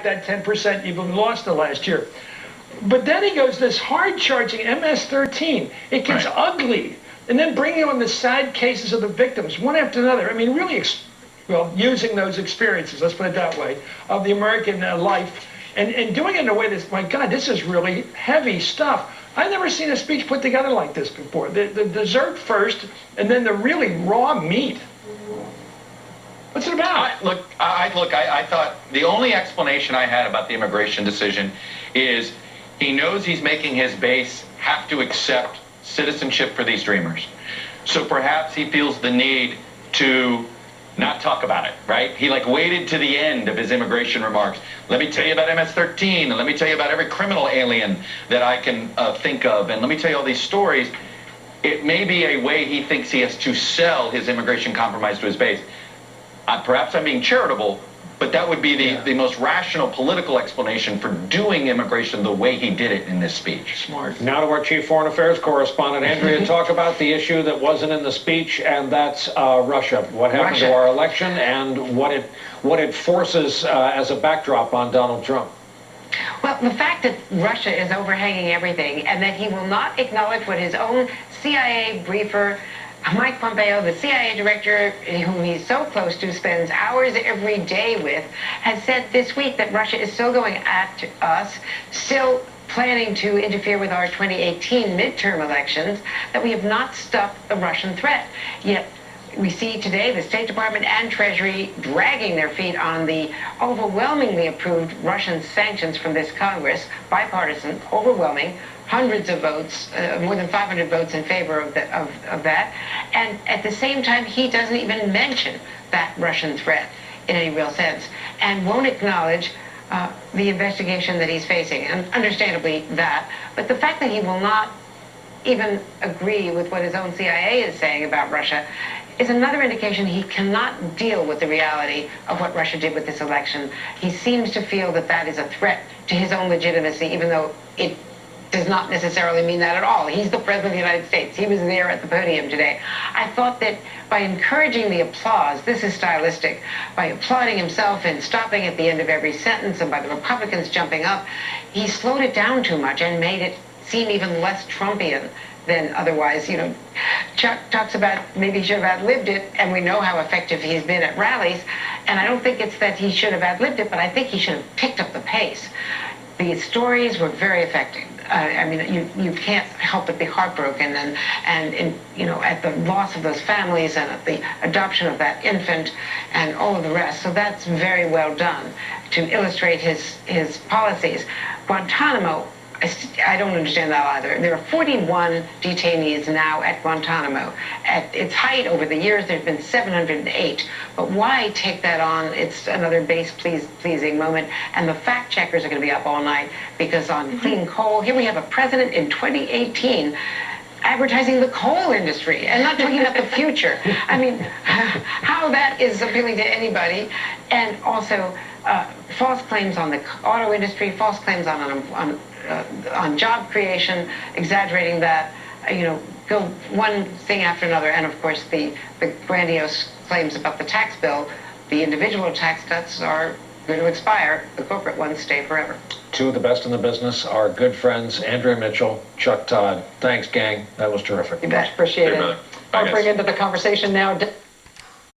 that 10% you've lost the last year. But then he goes this hard-charging MS-13. It gets ugly. And then bringing on the sad cases of the victims, one after another. I mean, really, well, using those experiences, let's put it that way, of the American life, and doing it in a way that's, my God, this is really heavy stuff. I've never seen a speech put together like this before. The dessert first, and then the really raw meat. What's it about? I thought the only explanation I had about the immigration decision is he knows he's making his base have to accept citizenship for these dreamers. So perhaps he feels the need to not talk about it, right? He waited to the end of his immigration remarks. Let me tell you about MS-13, and let me tell you about every criminal alien that I can think of, and let me tell you all these stories. It may be a way he thinks he has to sell his immigration compromise to his base. Perhaps I'm being charitable, but that would be the most rational political explanation for doing immigration the way he did it in this speech. Smart. Now to our chief foreign affairs correspondent, Andrea, talk about the issue that wasn't in the speech, and that's Russia. What happened to our election and what it forces as a backdrop on Donald Trump. Well, the fact that Russia is overhanging everything and that he will not acknowledge what his own CIA briefer, Mike Pompeo, the CIA director, whom he's so close to, spends hours every day with, has said this week that Russia is still going at us, still planning to interfere with our 2018 midterm elections, that we have not stopped the Russian threat. Yet we see today the State Department and Treasury dragging their feet on the overwhelmingly approved Russian sanctions from this Congress, bipartisan, overwhelming, hundreds of votes, more than 500 votes in favor of that. And at the same time, he doesn't even mention that Russian threat in any real sense, and won't acknowledge the investigation that he's facing, and understandably that. But the fact that he will not even agree with what his own CIA is saying about Russia is another indication he cannot deal with the reality of what Russia did with this election. He seems to feel that that is a threat to his own legitimacy, even though it does not necessarily mean that at all. He's the President of the United States. He was there at the podium today. I thought that by encouraging the applause, this is stylistic, by applauding himself and stopping at the end of every sentence, and by the Republicans jumping up, he slowed it down too much and made it seem even less Trumpian than otherwise. You know, Chuck talks about maybe he should have ad-libbed it, and we know how effective he's been at rallies, and I don't think it's that he should have ad-libbed it, but I think he should have picked up the pace. The stories were very effective. I mean, you can't help but be heartbroken and you know, at the loss of those families and at the adoption of that infant and all of the rest. So that's very well done to illustrate his policies. Guantanamo, I don't understand that either. There are 41 detainees now at Guantanamo. At its height over the years, there have been 708. But why take that on? It's another base-pleasing moment. And the fact checkers are going to be up all night, because on clean coal, here we have a president in 2018 advertising the coal industry and not talking about the future. I mean, how that is appealing to anybody. And also false claims on the auto industry, false claims on job creation, exaggerating that, you know, go one thing after another. And of course, the grandiose claims about the tax bill. The individual tax cuts are going to expire. The corporate ones stay forever. Two of the best in the business, our good friends, Andrea Mitchell, Chuck Todd. Thanks, gang. That was terrific. You bet. Appreciate it. I'll bring into the conversation now